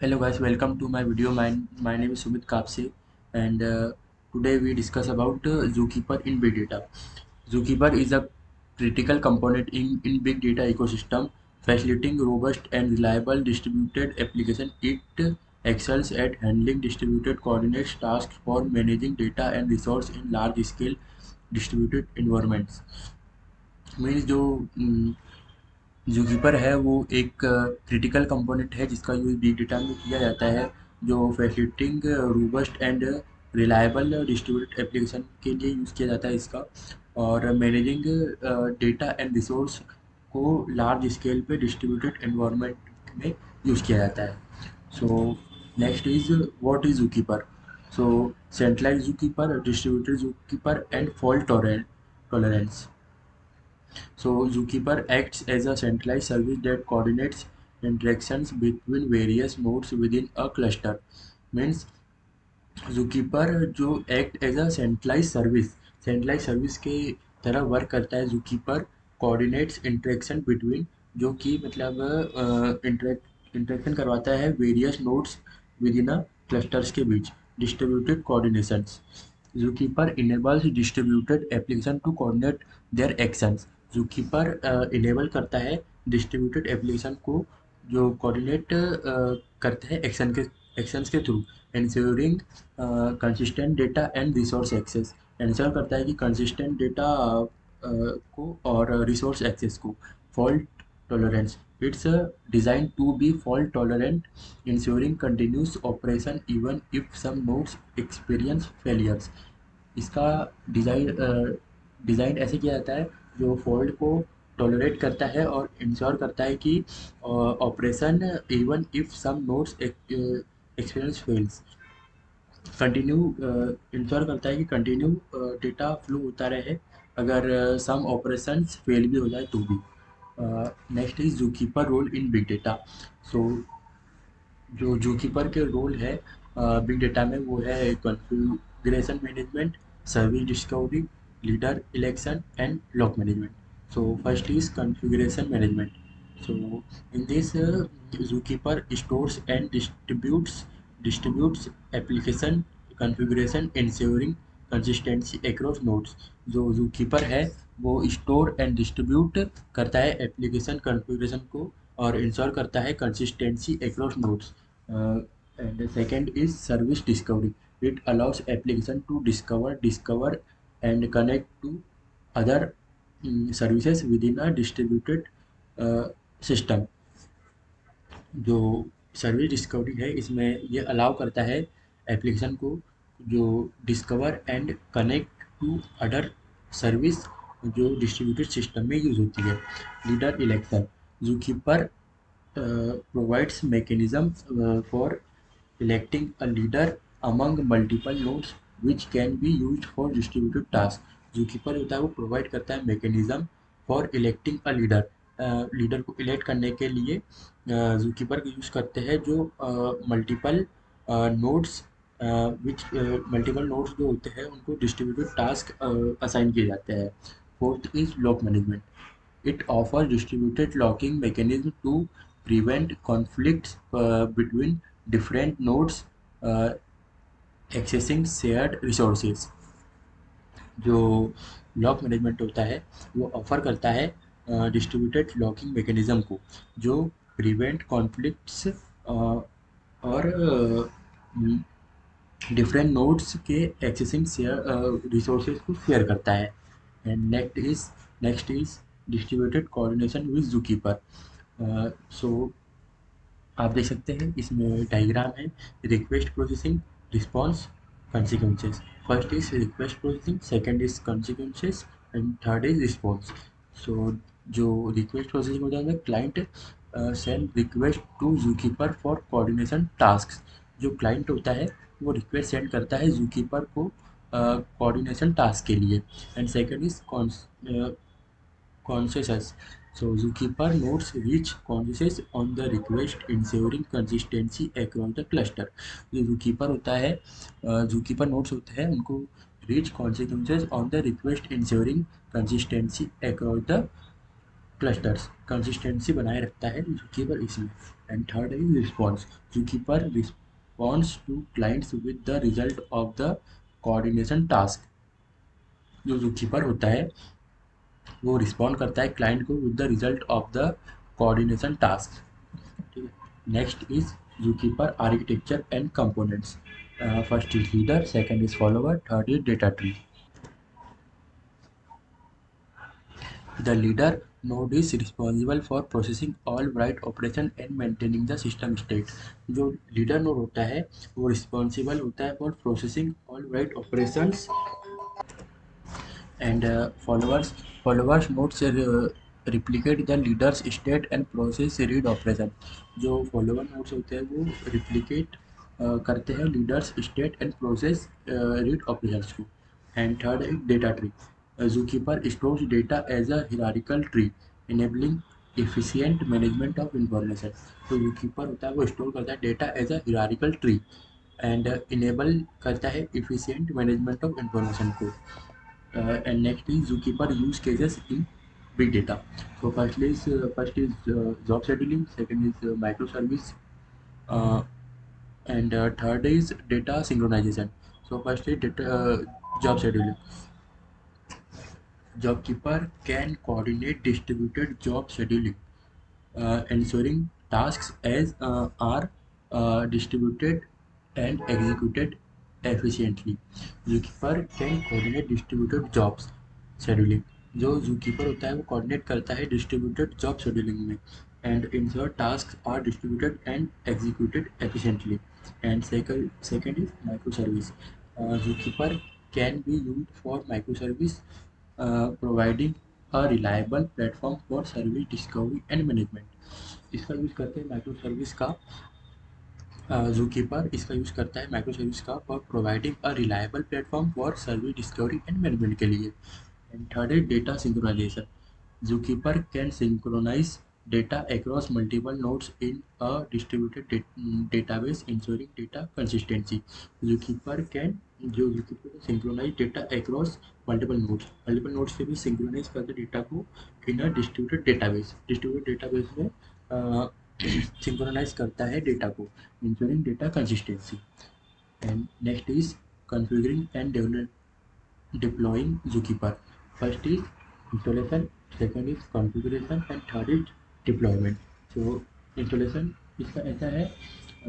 Hello guys, welcome to my video. My name is Sumit Kapse, and today we discuss about Zookeeper in big data. Zookeeper is a critical component in big data ecosystem, facilitating robust and reliable distributed application. It excels at handling distributed coordinates tasks for managing data and resource in large scale distributed environments. Means जो zookeeper है वो एक critical component है जिसका use big data में किया जाता है, जो facilitating robust and reliable distributed application के लिए यूज़ किया जाता है इसका, और मैनेजिंग डेटा एंड रिसोर्स को लार्ज स्केल पे डिस्ट्रीब्यूटेड एनवायरनमेंट में यूज़ किया जाता है. So next is what is zookeeper. So centralised zookeeper, distributed zookeeper and fault tolerance. So Zookeeper acts as a centralized service that coordinates interactions between various nodes within a cluster. Means Zookeeper जो act as a centralise service के तरह work करता है. Zookeeper coordinates interaction between, जो कि मतलब interaction करवाता है various nodes within a clusters के बीच. Distributed coordinations. Zookeeper enables distributed application to coordinate their actions. Zookeeper enable करता है डिस्ट्रीब्यूटेड एप्लीकेशन को जो कोऑर्डिनेट करते हैं एक्शंस के through, ensuring consistent data and resource access. Ensure करता है कि कंसिस्टेंट डेटा को और रिसोर्स एक्सेस को. Fault tolerance. It's design to be fault tolerant, ensuring continuous operation even if some nodes experience failures. इसका डिज़ाइन ऐसे किया जाता है जो फॉल्ट को टॉलरेट करता है और इंश्योर करता है कि operation even if some nodes experience fails. Continue ensure करता है कि कंटिन्यू डेटा फ्लो होता रहे अगर सम ऑपरेशंस फेल भी हो जाए तो भी. Next is ZooKeeper role in big data. So जो ज़ूकीपर के रोल है बिग डेटा में वो है configuration management, service discovery, leader election and lock management. So first is configuration management. So in this Zookeeper stores and distributes application configuration, ensuring consistency across nodes. जो Zookeeper है वो store and distribute करता है application configuration को और ensure करता है consistency across nodes. And second is service discovery. It allows application to discover and connect to other services within a distributed system. जो सर्विस डिस्कवरी है इसमें ये अलाउ करता है एप्लीकेशन को जो discover and connect to other service जो distributed system में यूज़ होती है. Leader election. ZooKeeper provides mechanism for electing a leader among multiple nodes which can be used for distributed tasks. Zookeeper होता है वो प्रोवाइड करता है mechanism for electing a leader. Leader को इलेक्ट करने के लिए ज़ूकीपर का यूज़ करते हैं जो मल्टीपल नोड्स मल्टीपल नोड्स जो होते हैं उनको डिस्ट्रीब्यूटेड टास्क असाइन किए जाते हैं. Fourth is lock management. It offers distributed locking mechanism to prevent conflicts between different nodes uh, accessing shared resources. जो लॉक मैनेजमेंट होता है वो ऑफर करता है डिस्ट्रीब्यूटेड लॉकिंग मैकेनिज्म को जो प्रिवेंट कॉन्फ्लिक्ट्स और डिफरेंट नोड्स के एक्सेसिंग शेयर रिसोर्सेज को शेयर करता है. And next is distributed coordination with ZooKeeper. So आप देख सकते हैं इसमें डायग्राम है. Request processing, response, consequences. First is request processing, second is consequences and third is response. So जो रिक्वेस्ट प्रोसेसिंग होता है client send request to ZooKeeper for coordination task. जो क्लाइंट होता है वो रिक्वेस्ट सेंड करता है ज़ूकीपर को कोऑर्डिनेशन टास्क के लिए. And second is consensus. So Zookeeper nodes reach consensus on the request, ensuring consistency across the cluster. जो Zookeeper होता है Zookeeper nodes होते हैं उनको reach consequences on the request, ensuring consistency across the clusters. Consistency बनाए रखता है Zookeeper इसमें. And third is response. Zookeeper responds to clients with the result of the coordination task. जो zookeeper होता है वो रिस्पॉन्ड करता है क्लाइंट को with the result of the coordination task. ठीक है. Next is zookeeper architecture and components. First is leader, second is follower, third is data tree. The leader node is responsible for processing all write operation and maintaining the system state. जो leader node होता है वो responsible होता है for processing all right operations and followers nodes replicate the leader's state and process read operation. जो follower nodes होते हैं वो replicate करते हैं leaders state and process read operations को. And third है data tree. Zookeeper stores data as a hierarchical tree enabling efficient management of information. तो zookeeper होता है वो store करता है data as a hierarchical tree and enable करता है efficient management of information को. And next is zookeeper use cases in big data. So first is job scheduling, second is microservice, uh, and third is data synchronization. So first is data job scheduling. Jobkeeper can coordinate distributed job scheduling, ensuring tasks as are distributed and executed efficiently. Zookeeper can coordinate distributed jobs scheduling. जो zookeeper होता है वो coordinate करता है distributed job scheduling में and ensure tasks are distributed and executed efficiently. And second is microservice. Zookeeper can be used for microservice, providing a reliable platform for service discovery and management. इसका use करते हैं micro service का. ज़ूकीपर इसका use करता है micro service का for providing a reliable platform for service discovery and management के लिए. एंड थर्ड है data synchronisation. Zookeeper can synchronize data across multiple nodes in a distributed database, ensuring data consistency. Zookeeper can जो Zookeeper can synchronize data across multiple nodes से भी synchronize करते data को in a distributed database में synchronize करता है data को, ensuring data consistency. And next is configuring and deploying Zookeeper. First is installation, second is configuration and third is deployment. So installation इसका ऐसा है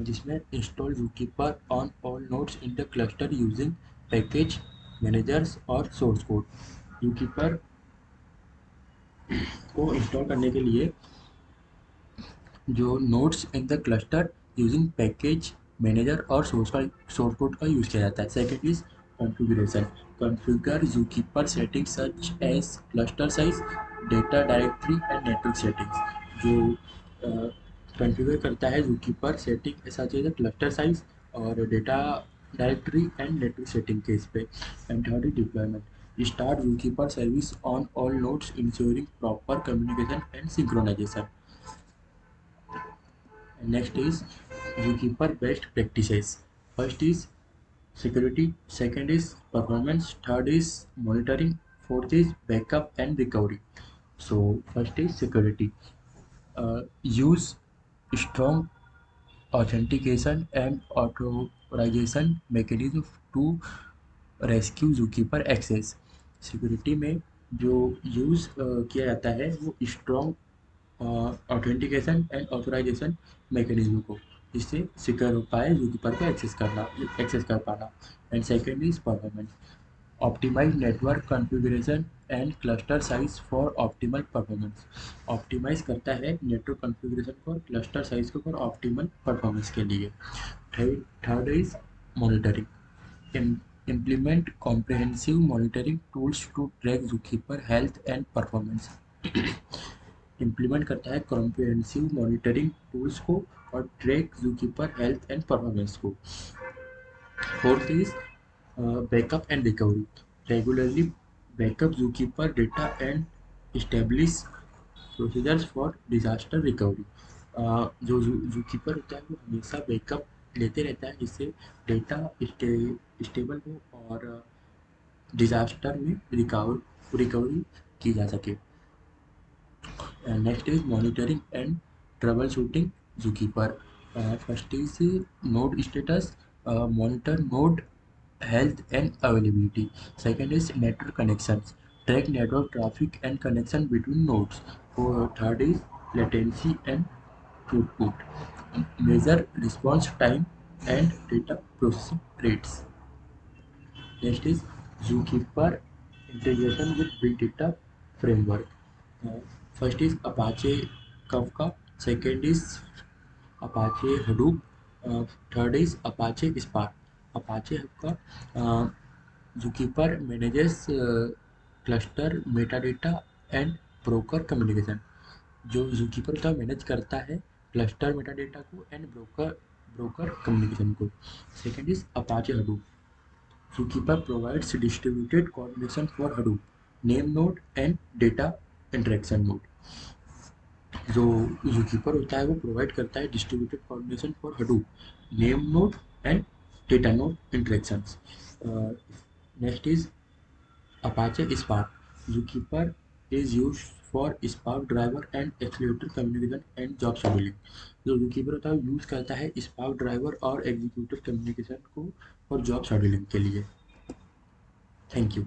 जिसमें install Zookeeper on all nodes in the cluster using package managers और source code. Zookeeper को install करने के लिए जो nodes in the cluster using package manager और सोर्स कोड का यूज़ किया जाता है. Second is configuration. Configure Zookeeper settings such as cluster size, data directory and network settings. जो कॉन्फ़िगर करता है ज़ूकीपर सेटिंग ऐसा चाहिए क्लस्टर साइज और data directory and network setting के इस पे. And third is deployment. Start Zookeeper service on all nodes ensuring proper communication and synchronisation. Next is Zookeeper best practices. First is security, second is performance, third is monitoring, fourth is backup and recovery. So first is security. Use strong authentication and authorization mechanism to rescue Zookeeper access. Security में जो use किया जाता है वो strong authentication and authorisation mechanism को, जिससे secure हो पाए ज़ूकीपर को एक्सेस कर पाना. And second is performance. Optimise network configuration and cluster size for optimal performance. Optimise करता है नेटवर्क कॉन्फ़िगरेशन को और क्लस्टर साइज को फॉर ऑप्टिमल परफॉर्मेंस के लिए. Third is monitoring. implement comprehensive monitoring tools to track zookeeper health and performance. Implement करता है comprehensive monitoring tools को और track ZooKeeper health and performance को. Fourth is backup and recovery. Regularly backup ZooKeeper data and establish procedures for disaster recovery. जो ZooKeeper होता है वो हमेशा बैकअप लेते रहता है जिससे डेटा स्टेबल हो और डिजास्टर में रिकवरी की जा सके. Next is monitoring and troubleshooting zookeeper. First is node status, monitor node health and availability. Second is network connections, track network traffic and connection between nodes. Third is latency and throughput, measure response time and data processing rates. Next is Zookeeper integration with Big Data framework. Uh, First is Apache Kafka, second is Apache Hadoop, third is Apache Spark. Apache Kafka, uh, Zookeeper manages cluster metadata and broker communication. जो ZooKeeper होता है manage करता है cluster metadata को and broker broker communication को. Second is Apache Hadoop. Zookeeper provides distributed coordination for Hadoop, name node and data interaction node. जो Zookeeper होता है वो प्रोवाइड करता है distributed coordination for Hadoop, name node and data node interactions. Next is Apache Spark. Zookeeper is used for Spark driver and accelerator communication and job scheduling. जो Zookeeper होता है use करता है Spark driver और executor communication को और job scheduling के लिए. Thank you.